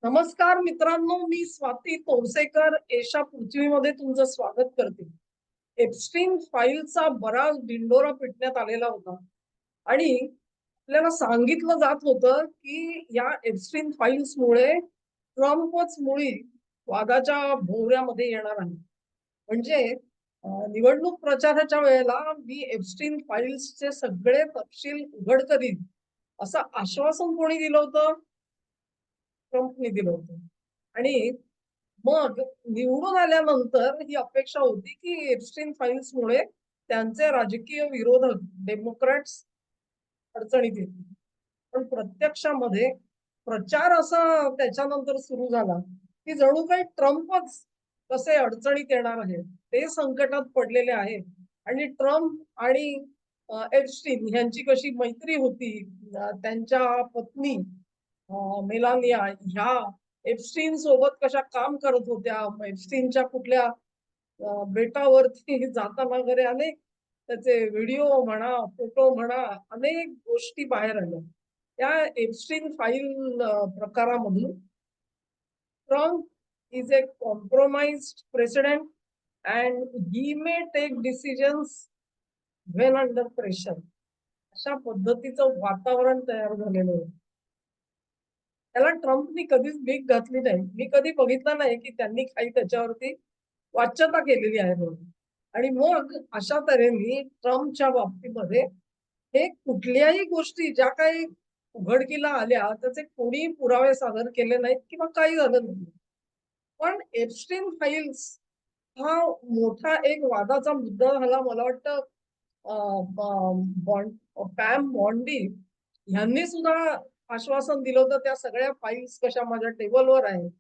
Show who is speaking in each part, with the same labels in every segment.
Speaker 1: नमस्कार मित्रांनो, मी स्वाती तोरसेकर एशा पृथ्वीमध्ये तुमचं स्वागत करते. एप्स्टीन फाईलचा बराच दिंडोरा पिटण्यात आलेला होता आणि आपल्याला सांगितलं जात होतं की या एप्स्टीन फाईल्समुळे ट्रम्पच मुळी वादाच्या भोवऱ्यामध्ये येणार आहे. म्हणजे निवडणूक प्रचाराच्या वेळेला मी एप्स्टीन फाईल्सचे सगळे तपशील उघड करीन असं आश्वासन कोणी दिलं होतं? ट्रम्पने दिलं होतं. आणि मग निवडून आल्यानंतर ही अपेक्षा होती की एप्स्टीन फाईल्समुळे त्यांचे राजकीय विरोधक डेमोक्रॅट्स अडचणीत येतील. पण प्रत्यक्षामध्ये प्रचार असा त्याच्यानंतर सुरू झाला की जणू काही ट्रम्पच कसे अडचणीत येणार आहेत, ते संकटात पडलेले आहेत. आणि ट्रम्प आणि एप्स्टीन यांची कशी मैत्री होती, त्यांच्या पत्नी मेलानिया ह्या एप्स्टीन सोबत कशा काम करत होत्या, एप्स्टीनच्या कुठल्या बेटावरती जाताना वगैरे अनेक त्याचे व्हिडिओ म्हणा, फोटो म्हणा, अनेक गोष्टी बाहेर आल्या. त्या एप्स्टीन फाईल प्रकारामधून Trump is a compromised president and he may take decisions when under pressure. अशा पद्धतीचं वातावरण तयार झालेलं आहे. त्याला ट्रम्पनी कधीच भीक घातली नाही. मी कधी बघितलं नाही की त्यांनी काही त्याच्यावरती वाच्यता केलेली आहे म्हणून. आणि मग अशा तऱ्हेने ट्रम्पच्या बाबतीमध्ये हे कुठल्याही गोष्टी ज्या काही उघडकीला आल्या त्याचे कोणीही पुरावे सादर केले नाहीत किंवा काही झालं नाही. पण एप्स्टीन फाईल्स हा मोठा एक वादाचा मुद्दा झाला. मला वाटतं पॅम बॉन्डी ह्यांनी सुद्धा आश्वासन दिलं होतं त्या सगळ्या फाईल्स कशा माझ्या टेबलवर आहेत.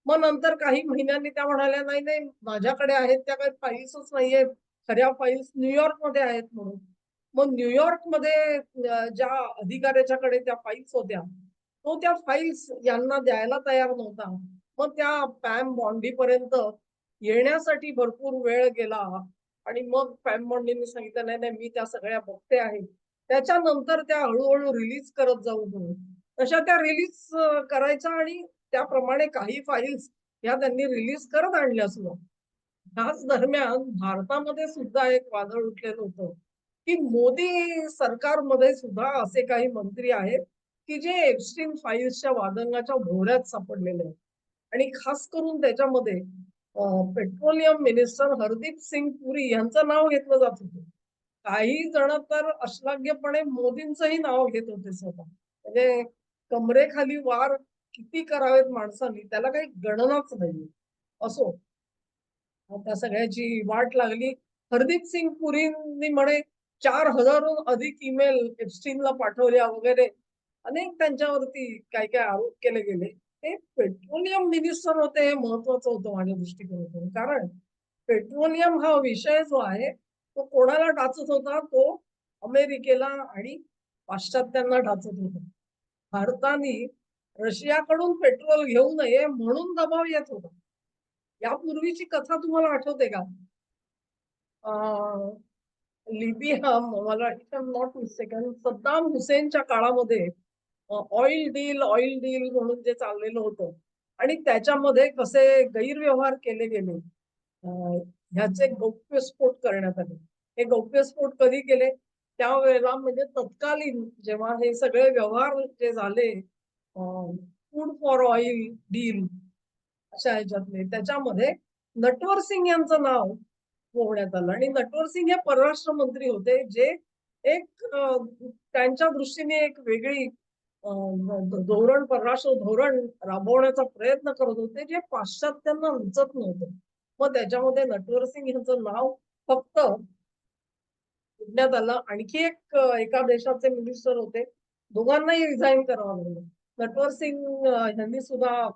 Speaker 1: मग नंतर काही महिन्यांनी त्या म्हणाल्या, "नाही, नाही, माझ्याकडे आहेत त्या काही फाईल्सच नाहीयेत. खऱ्या फाईल्स न्यूयॉर्कमध्ये आहेत" म्हणून. मग न्यूयॉर्कमध्ये ज्या अधिकाऱ्याच्याकडे त्या फाईल्स होत्या, तो त्या फाईल्स यांना द्यायला तयार नव्हता. मग त्या पॅम बॉन्डीपर्यंत येण्यासाठी भरपूर वेळ गेला आणि मग पॅम बॉन्डीने सांगितलं, "नाही, नाही, मी त्या सगळ्या बघते आहे." त्याच्यानंतर त्या हळू रिलीज करत जाऊ म्हणून. तशा त्या रिलीज करायच्या आणि त्याप्रमाणे काही फाईल्स ह्या त्यांनी रिलीज करत आणल्या सुद्धा. त्याच दरम्यान भारतामध्ये सुद्धा एक वादळ उठलेलं होतं, की मोदी सरकारमध्ये सुद्धा असे काही मंत्री आहेत, की जे एप्स्टीन फाईल्सच्या वादंगाच्या भोवऱ्यात सापडलेले आहेत. आणि खास करून त्याच्यामध्ये पेट्रोलियम मिनिस्टर हरदीप सिंग पुरी यांचं नाव घेतलं जात होतं. काही जण तर अश्लाघ्यपणे मोदींचंही नाव घेत होते स्वतः. म्हणजे कमरेखाली वार किती करावेत माणसांनी त्याला काही गणनाच नाहीये. असो, मग त्या सगळ्याची वाट लागली. हरदीप सिंग पुरींनी म्हणे 4,000हून अधिक ईमेल एप्स्टीनला पाठवल्या वगैरे. अनेक त्यांच्यावरती काय काय आरोप केले गेले. ते पेट्रोलियम मिनिस्टर होते हे महत्वाचं होतं माझ्या दृष्टिकोनातून. कारण पेट्रोलियम हा विषय जो आहे तो कोणाला टाचत होता? तो अमेरिकेला आणि पाश्चात्यांना टाचत होता. भारताने रशियाकडून पेट्रोल घेऊ नये म्हणून दबाव येत होता. यापूर्वीची कथा तुम्हाला आठवते का? लिबिया मला if I am not mistaken Saddam हुसेनच्या काळामध्ये ऑइल डील म्हणून जे चाललेलं होतं आणि त्याच्यामध्ये कसे गैरव्यवहार केले गेले, ह्याचे गौप्यस्फोट करण्यात आले. हे गौप्यस्फोट कधी केले? त्यावेळेला म्हणजे तत्कालीन जेव्हा हे सगळे व्यवहार जे झाले, फूड फॉर ऑइल डील अशा ह्याच्यातले, त्याच्यामध्ये नटवर सिंग यांचं नाव ठेवण्यात आलं आणि नटवर सिंग हे परराष्ट्र मंत्री होते जे एक त्यांच्या दृष्टीने एक वेगळी धोरण, परराष्ट्र धोरण राबवण्याचा प्रयत्न करत होते जे पाश्चात्यांना रुचत नव्हतं. मग त्याच्यामध्ये नटवर सिंग यांचं नाव फक्त काढण्यात आलं. आणखी एक एका देशाचे मिनिस्टर होते. दोघांनाही रिझाइन करावं लागलं. नटवर सिंग यांनी सुद्धा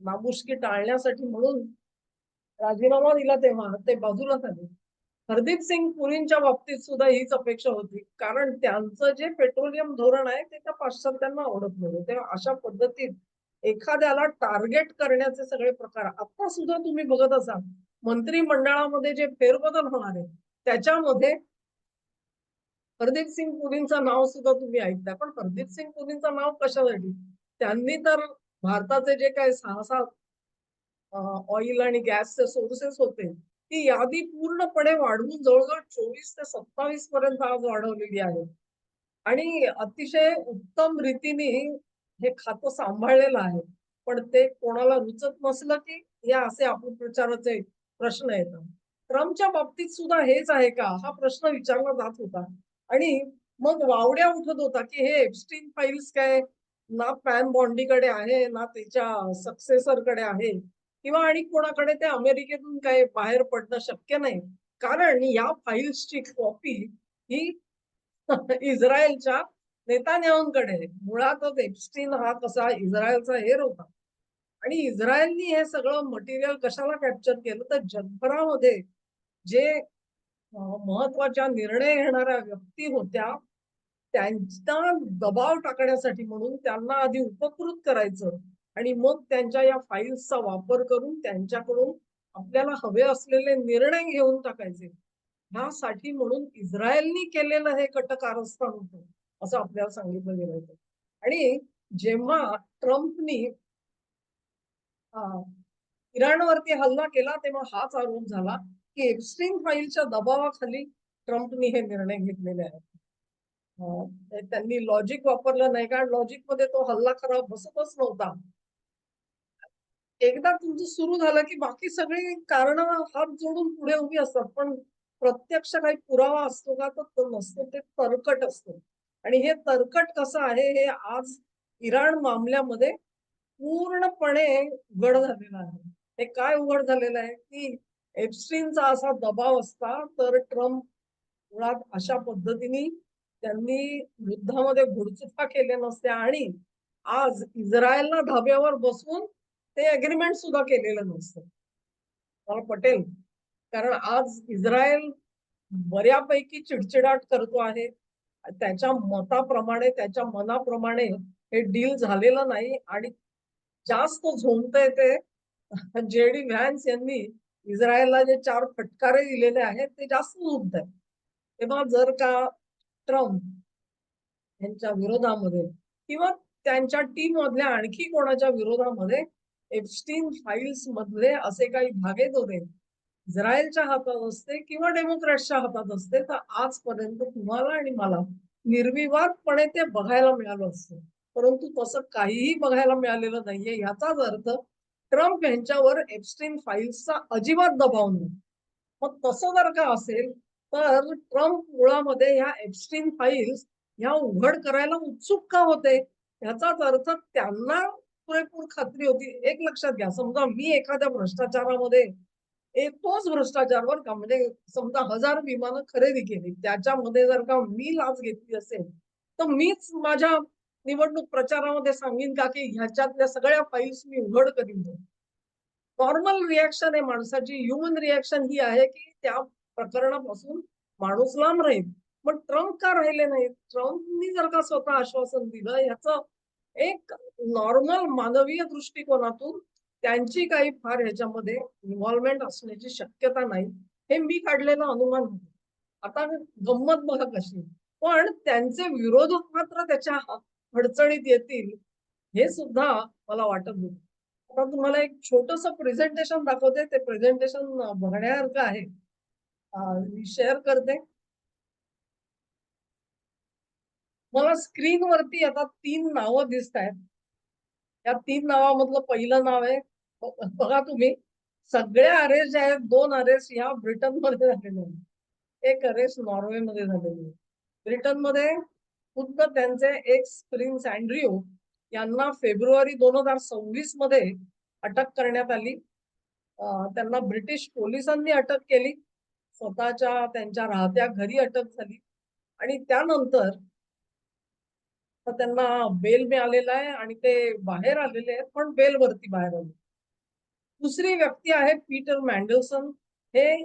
Speaker 1: नामुष्की टाळण्यासाठी म्हणून राजीनामा दिला तेव्हा ते बाजूला झाले. हरदीप सिंग पुरींच्या बाबतीत सुद्धा हीच अपेक्षा होती. कारण त्यांचं जे पेट्रोलियम धोरण आहे ते त्या पाश्चात्यांना आवडत नव्हतं. तेव्हा अशा पद्धतीत एखाद्याला टार्गेट करण्याचे सगळे प्रकार आता सुद्धा तुम्ही बघत असाल. मंत्रिमंडळामध्ये जे फेरबदल होणार आहे त्याच्यामध्ये हरदीप सिंग पुरींचं नाव सुद्धा तुम्ही ऐकता. पण हरदीप सिंग पुरींचं नाव कशासाठी? त्यांनी तर भारताचे जे काही 6-7 ऑइल आणि गॅसचे सोर्सेस होते, ती यादी पूर्णपणे वाढवून जवळ-जवळ 24 ते 27 पर्यंत आज वाढवलेली आहे. आणि अतिशय उत्तम रीतीने हे खातं सांभाळलेलं आहे. पण ते कोणाला रुचत नसलं, की हे असे अपप्रचाराचे प्रश्न येतात. ट्रम्पच्या बाबतीत सुद्धा हेच आहे का? हा प्रश्न विचारला जात होता. आणि मग वावड्या उठत होता, की हे एप्स्टीन फाइल्स काय ना पॅन बॉन्डीकडे आहे, ना त्याच्या सक्सेसरकडे आहे किंवा आणि कोणाकडे ते अमेरिकेतून काही बाहेर पडणं शक्य नाही. कारण या फाइल्सची कॉपी ही इस्रायलच्या नेतान्याहूंकडे आहे. मुळातच एप्स्टीन हा कसा इस्रायलचा हेर होता आणि इस्रायलनी हे सगळं मटेरियल कशाला कॅप्चर केलं तर जगभरामध्ये जे महत्वाच्या निर्णय घेणाऱ्या व्यक्ती होत्या, त्यांचा दबाव टाकण्यासाठी म्हणून त्यांना आधी उपकृत करायचं आणि मग त्यांच्या या फाईल्सचा वापर करून त्यांच्याकडून आपल्याला हवे असलेले निर्णय घेऊन टाकायचे. ह्यासाठी म्हणून इस्रायलनी केलेलं हे कटकारस्थान होतं, असं आपल्याला सांगितलं गेलं होतं. आणि जेव्हा ट्रम्पनी अ, इराणवरती हल्ला केला, तेव्हा हाच आरोप झाला, की एप्स्टीन फाईलच्या दबावाखाली ट्रम्पनी हे निर्णय घेतलेले आहेत. त्यांनी लॉजिक वापरलं नाही, कारण लॉजिकमध्ये तो हल्ला खरा बसतच नव्हता. एकदा तुमचं सुरू झालं, की बाकी सगळी कारणं हात जोडून पुढे उभी असतात. पण प्रत्यक्ष काही पुरावा असतो का? तर तो नसतो. ते तर्कट असतं. आणि हे तर्कट कसं आहे, हे आज इराण मामल्यामध्ये पूर्णपणे उघड झालेलं आहे. हे काय उघड झालेलं आहे, की एप्स्टीनचा असा दबाव असता, तर ट्रम्प मुळात अशा पद्धतीने त्यांनी युद्धामध्ये घुडचुका केल्या नसत्या आणि आज इस्रायलला धाब्यावर बसवून ते अग्रीमेंट सुद्धा केलेलं नसतं. मला पटेल. कारण आज इस्रायल बऱ्यापैकी चिडचिडाट करतो आहे. त्याच्या मताप्रमाणे, त्याच्या मनाप्रमाणे हे डील झालेलं नाही आणि जास्त झोंबतंय ते जे.डी. व्हॅन्स यांनी इस्रायलला जे 4 फटकारे दिलेले आहेत, ते जास्त झोंबतायत. तेव्हा जर का ट्रम्प यांच्या विरोधामध्ये किंवा त्यांच्या टीममधल्या आणखी कोणाच्या विरोधामध्ये एप्स्टीन फाइल्स मधले असे काही धागेदोरे इस्रायलच्या हातात असते किंवा डेमोक्रॅट्सच्या हातात असते, तर आजपर्यंत तुम्हाला आणि मला निर्विवादपणे ते बघायला मिळालं असतं. परंतु तसं काहीही बघायला मिळालेलं नाहीये. याचाच अर्थ ट्रम्प यांच्यावर एप्स्टीन फाइल्सचा अजिबात दबाव नाही. मग तसं जर का असेल, तर ट्रम्प मुळामध्ये ह्या एप्स्टीन फाइल्स ह्या उघड करायला उत्सुक का होते? ह्याचाच अर्थ त्यांना पुरेपूर खात्री होती. एक लक्षात घ्या, समजा मी एखाद्या भ्रष्टाचारामध्ये तोच भ्रष्टाचार बरं का, म्हणजे समजा 1000 विमानं खरेदी केली. त्याच्यामध्ये जर का मी लाच घेतली असेल, तर मीच माझ्या निवडणूक प्रचारामध्ये सांगेन का, की ह्याच्यातल्या सगळ्या फाइल्स मी उघड करीन. नॉर्मल रिएक्शन आहे माणसाची, ह्युमन रिएक्शन ही आहे, की त्या प्रकरणापासून माणूस लांब राहील. पण ट्रम्प का राहिले नाहीत? ट्रम्पनी जर का स्वतः आश्वासन दिलं, ह्याचं एक नॉर्मल मानवीय दृष्टिकोनातून त्यांची काही फार ह्याच्यामध्ये इन्व्हॉल्वमेंट असण्याची शक्यता नाही. हे मी काढलेलं अनुमान होतं. आता गंमत बघा कशी. पण त्यांचे विरोधक मात्र त्याच्या अडचणीत येतील, हे सुद्धा मला वाटत होतं. आता तुम्हाला एक छोटंसं प्रेझेंटेशन दाखवते. ते प्रेझेंटेशन बघण्यासारखं आहे. मी शेअर करते. मला स्क्रीनवरती आता 3 नावं दिसतायत. या 3 नावामधलं पहिलं नाव आहे बघा तुम्ही, सगळ्या अरेस्ट ज्या आहेत, 2 अरेस्ट ह्या ब्रिटनमध्ये झालेल्या आहेत. एक अरेस्ट नॉर्वेमध्ये झालेली आहे. ब्रिटनमध्ये खुद्द त्यांचे एक्स प्रिन्स अँड्र्यू यांना फेब्रुवारी 2026 मध्ये अटक करण्यात आली. त्यांना ब्रिटिश पोलिसांनी अटक केली. स्वतःच्या त्यांच्या राहत्या घरी अटक झाली आणि त्यानंतर तर त्यांना बेल मिळालेला आहे आणि ते बाहेर आलेले आहेत, पण बेलवरती बाहेर आले. दुसरी व्यक्ती आहे पीटर मॅन्डेलसन. हे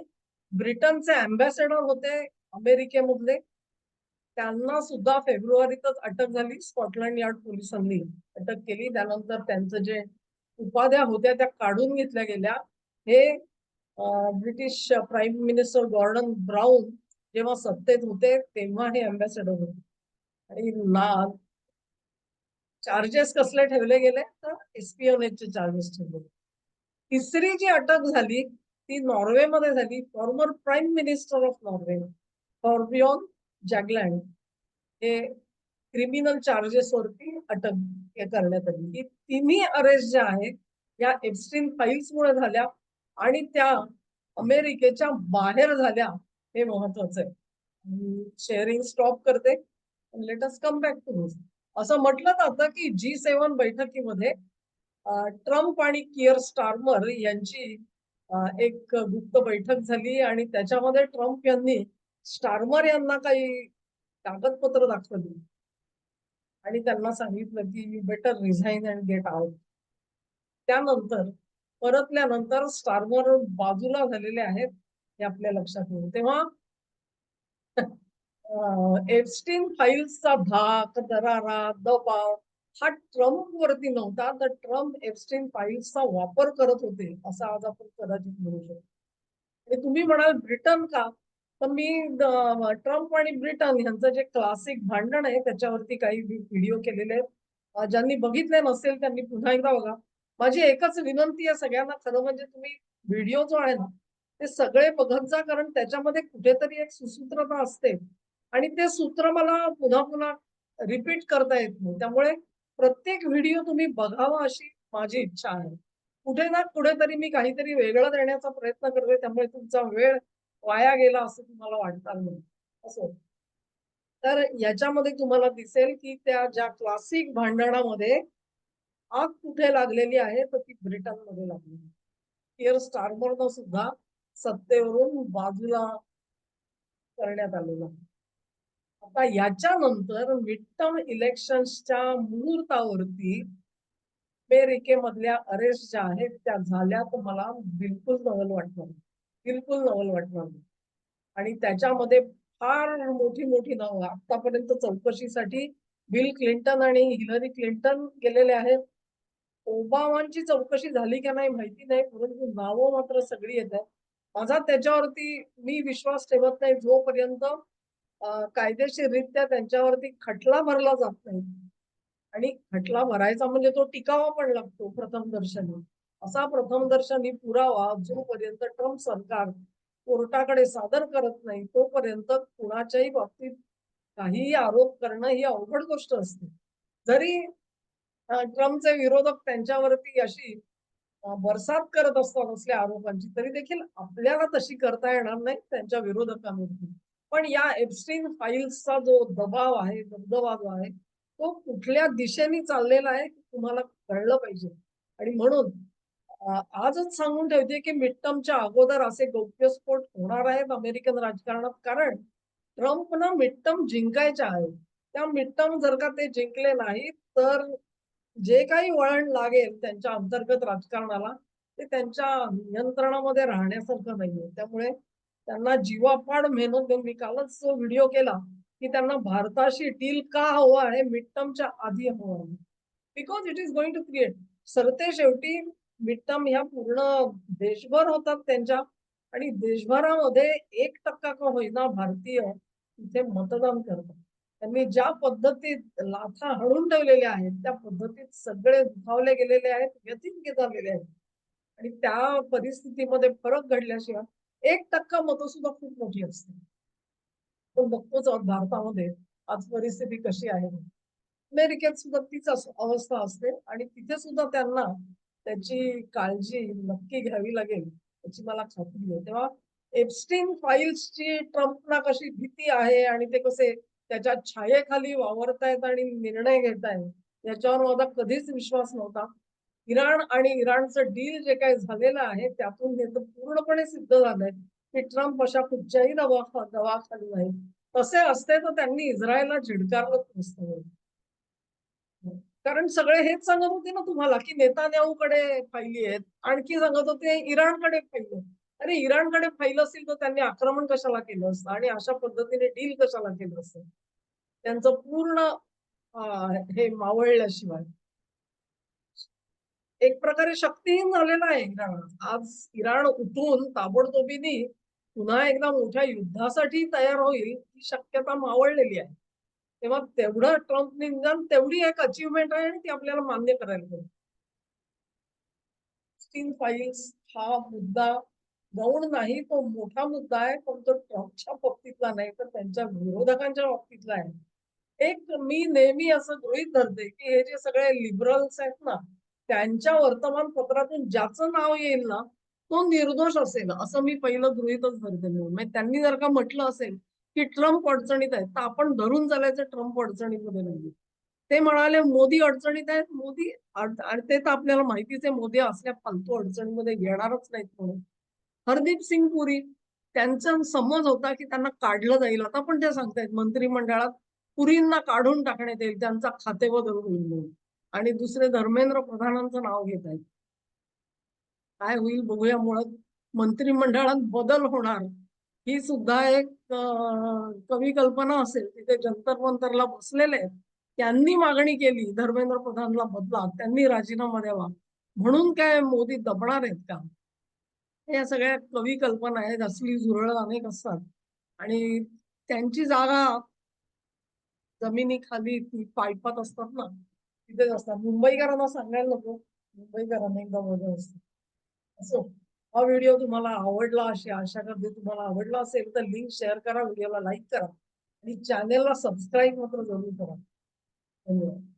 Speaker 1: ब्रिटनचे अँबॅसेडर होते अमेरिकेमधले. त्यांना सुद्धा फेब्रुवारीतच अटक झाली. स्कॉटलंड यार्ड पोलिसांनी अटक केली. त्यानंतर त्यांचं जे उपाध्या होत्या त्या काढून घेतल्या गेल्या. हे British prime minister Gordon Brown जेव्हा सत्तेत होते, तेव्हा हे अँबॅसेडर होते. आणि चार्जेस कसले ठेवले गेले तर एस्पिओनेजचे चार्जेस ठेवले. तिसरी जी अटक झाली ती नॉर्वेमध्ये झाली. Former prime minister of Norway Thorbjorn Jagland हे क्रिमिनल चार्जेस वरती अटक करण्यात आली. ही तिन्ही अरेस्ट ज्या आहेत या एप्स्टीन फाईल्समुळे झाल्या आणि त्या अमेरिकेच्या बाहेर झाल्या हे महत्वाचं आहे. शेअरिंग स्टॉप करते. Let us come back to this. असं म्हटलं जातं की G7 बैठकीमध्ये ट्रम्प आणि कियर स्टारमर यांची एक गुप्त बैठक झाली आणि त्याच्यामध्ये ट्रम्प यांनी स्टारमर यांना काही कागदपत्र दाखवली आणि त्यांना सांगितलं की you better resign and get out. त्यानंतर परतल्यानंतर स्टारमर बाजूला झालेले आहेत हे आपल्या लक्षात येईल. तेव्हा एप्स्टीन फाईल्सचा धाक, दरारा, दबाव हा ट्रम्प वरती नव्हता, तर ट्रम्प एप्स्टीन फाईल्सचा वापर करत होते असं आज आपण कदाचित म्हणू शकतो. आणि तुम्ही म्हणाल ब्रिटन का? तर मी ट्रम्प आणि ब्रिटन यांचं जे क्लासिक भांडण आहे त्याच्यावरती काही व्हिडिओ केलेले आहेत. ज्यांनी बघितले नसेल त्यांनी पुन्हा एकदा बघा. माझी एकच विनंती आहे सगळ्यांना, खरं म्हणजे तुम्ही व्हिडिओ जो आहे ना ते सगळे बघत जा, कारण त्याच्यामध्ये कुठेतरी एक सुसूत्रता असते आणि ते सूत्र मला पुन्हा पुन्हा रिपीट करता येत नाही. त्यामुळे प्रत्येक व्हिडिओ तुम्ही बघावा अशी माझी इच्छा आहे. कुठे ना कुठेतरी मी काहीतरी वेगळं देण्याचा प्रयत्न करते, त्यामुळे तुमचा वेळ वाया गेला असं तुम्हाला वाटणार नाही. असो. तर याच्यामध्ये तुम्हाला दिसेल की त्या ज्या क्लासिक भांडणामध्ये आग कुठे लागलेली आहे तर ती ब्रिटनमध्ये लागलेली. कियर स्टारमरनं सुद्धा सत्तेवरून बाजूला करण्यात आलेलं आहे. आता याच्यानंतर मिडटर्म इलेक्शन्सच्या मुहूर्तावरती अमेरिकेमधल्या अरेस्ट ज्या आहेत त्या झाल्या तर मला बिलकुल नवल वाटणार नाही. बिलकुल नवल वाटणार नाही. आणि त्याच्यामध्ये फार मोठी मोठी नावं आतापर्यंत चौकशीसाठी बिल क्लिंटन आणि हिलरी क्लिंटन गेलेले आहेत. ओबामांची चौकशी झाली का नाही माहिती नाही, परंतु नावं मात्र सगळी येत आहेत. माझा त्याच्यावरती मी विश्वास ठेवत नाही जोपर्यंत कायदेशीररित्या त्यांच्यावरती खटला भरला जात नाही. आणि खटला भरायचा म्हणजे तो टिकावा पण लागतो प्रथमदर्शनी. असा प्रथमदर्शनी पुरावा जोपर्यंत ट्रम्प सरकार कोर्टाकडे सादर करत नाही तोपर्यंत कुणाच्याही बाबतीत काहीही आरोप करणं ही अवघड गोष्ट असते. जरी ट्रम्पचे विरोधक त्यांच्यावरती अशी बरसात करत असतात असल्या आरोपांची, तरी देखील आपल्याला तशी करता येणार नाही त्यांच्या विरोधकांवरती. पण या एप्स्टीन फाईल्सचा जो दबाव आहे, दबदबा जो आहे तो कुठल्या दिशेने चाललेला आहे तुम्हाला कळलं पाहिजे. आणि म्हणून आजच सांगून ठेवते की मिडटर्मच्या अगोदर असे गौप्यस्फोट होणार आहेत अमेरिकन राजकारणात, कारण ट्रम्पना मिडटर्म जिंकायच्या आहेत. त्या मिडटर्म जर का ते जिंकले नाही तर जे काही वळण लागेल त्यांच्या अंतर्गत राजकारणाला ते त्यांच्या नियंत्रणामध्ये राहण्यासारखं नाहीये. त्यामुळे त्यांना जीवापाड मेहनत देऊन मी कालच जो व्हिडिओ केला की त्यांना भारताशी डील का हवं आहे मिडटर्मच्या आधी हवं आहे. Because it is going to create सरते शेवटी मिडटर्म ह्या पूर्ण देशभर होतात त्यांच्या आणि देशभरामध्ये 1% का होईना भारतीय तिथे मतदान करतात. त्यांनी ज्या पद्धतीत लाथा हणून ठेवलेल्या आहेत त्या पद्धतीत सगळे दुखावले गेलेले आहेत, व्यथित झालेले आहेत. आणि त्या परिस्थितीमध्ये फरक घडल्याशिवाय 1% मतं सुद्धा खूप मोठी असते. आपण बघतोच आहोत भारतामध्ये आज परिस्थिती कशी आहे. अमेरिकेत सुद्धा तीच अवस्था असते आणि तिथे सुद्धा त्यांना त्याची काळजी नक्की घ्यावी लागेल याची मला खात्री आहे. तेव्हा एप्स्टीन फाईल्सची ट्रम्पला कशी भीती आहे आणि ते कसे त्याच्या छायेखाली वावरतायत आणि निर्णय घेतायत याच्यावर माझा कधीच विश्वास नव्हता. इराण आणि इराणचं डील जे काही झालेलं आहे त्यातून हे तर पूर्णपणे सिद्ध झालंय की ट्रम्प अशा कुठच्याही दबावाखाली नाही. तसे असते तर त्यांनी इस्रायलला झिडकारलंच नसतं. कारण सगळे हेच सांगत होते ना तुम्हाला की नेतान्याहूकडे फायली आहेत. आणखी सांगत होते इराणकडे फाईल आहे. अरे इराणकडे फाईल असतील तर त्यांनी आक्रमण कशाला केलं असतं आणि अशा पद्धतीने डील कशाला केलं असतं. त्यांचं पूर्ण हे मावळल्याशिवाय एक प्रकारे शक्तीहीन झालेला आहे इराण. आज इराण उठून ताबडतोबीने पुन्हा एकदा मोठ्या युद्धासाठी तयार होईल ही शक्यता मावळलेली आहे. तेव्हा तेवढं ट्रम्पने निदान तेवढी एक अचीव्हमेंट आहे आणि ती आपल्याला मान्य करायला पाहिजे. एप्स्टीन फाईल्स हा मुद्दा गौण नाही, तो मोठा मुद्दा आहे, पण तो ट्रम्पच्या बाबतीतला नाही, तर त्यांच्या विरोधकांच्या बाबतीतला आहे. एक मी नेहमी असं गृहीत धरते, की हे जे सगळे लिबरल्स आहेत ना, त्यांच्या वर्तमानपत्रातून ज्याचं नाव येईल ना, तो निर्दोष असेल, असं मी पहिलं गृहीतच धरते मी. म्हणजे त्यांनी जर का म्हटलं असेल, की ट्रम्प अडचणीत आहेत, तर आपण धरून चालायचं ट्रम्प अडचणीमध्ये नाहीये. ते म्हणाले मोदी अडचणीत आहेत. मोदी आणि ते तर आपल्याला माहितीच आहे मोदी असल्या फालतू अडचणीमध्ये येणारच नाहीत म्हणून. हरदीप सिंग पुरी त्यांचा समज होता, की त्यांना काढलं जाईल. आता पण ते सांगतायत मंत्रिमंडळात पुरींना काढून टाकण्यात येईल. त्यांचा खातेबदल होईल म्हणून. आणि दुसरे धर्मेंद्र प्रधानांचं नाव घेत आहेत. काय होईल बघूया. मुळात मंत्रिमंडळात बदल होणार ही सुद्धा एक कवी कल्पना असेल. तिथे जंतर मंतरला बसलेले आहेत. त्यांनी मागणी केली धर्मेंद्र प्रधानला बदला. त्यांनी राजीनामा द्यावा. म्हणून काय मोदी दबणार आहेत का? या सगळ्या कवी कल्पना आहेत. असली झुरळं अनेक असतात. आणि त्यांची जागा जमिनीखाली ती पायपात असतात ना, तिथेच असतात. मुंबईकरांना सांगायला नको. मुंबईकरांना एकदा मजा असते. असो. हा व्हिडिओ तुम्हाला आवडला अशी आशा करते. तुम्हाला आवडला असेल तर लिंक शेअर करा, व्हिडिओला लाईक करा आणि चॅनेलला सबस्क्राईब मात्र जरूर करा. धन्यवाद.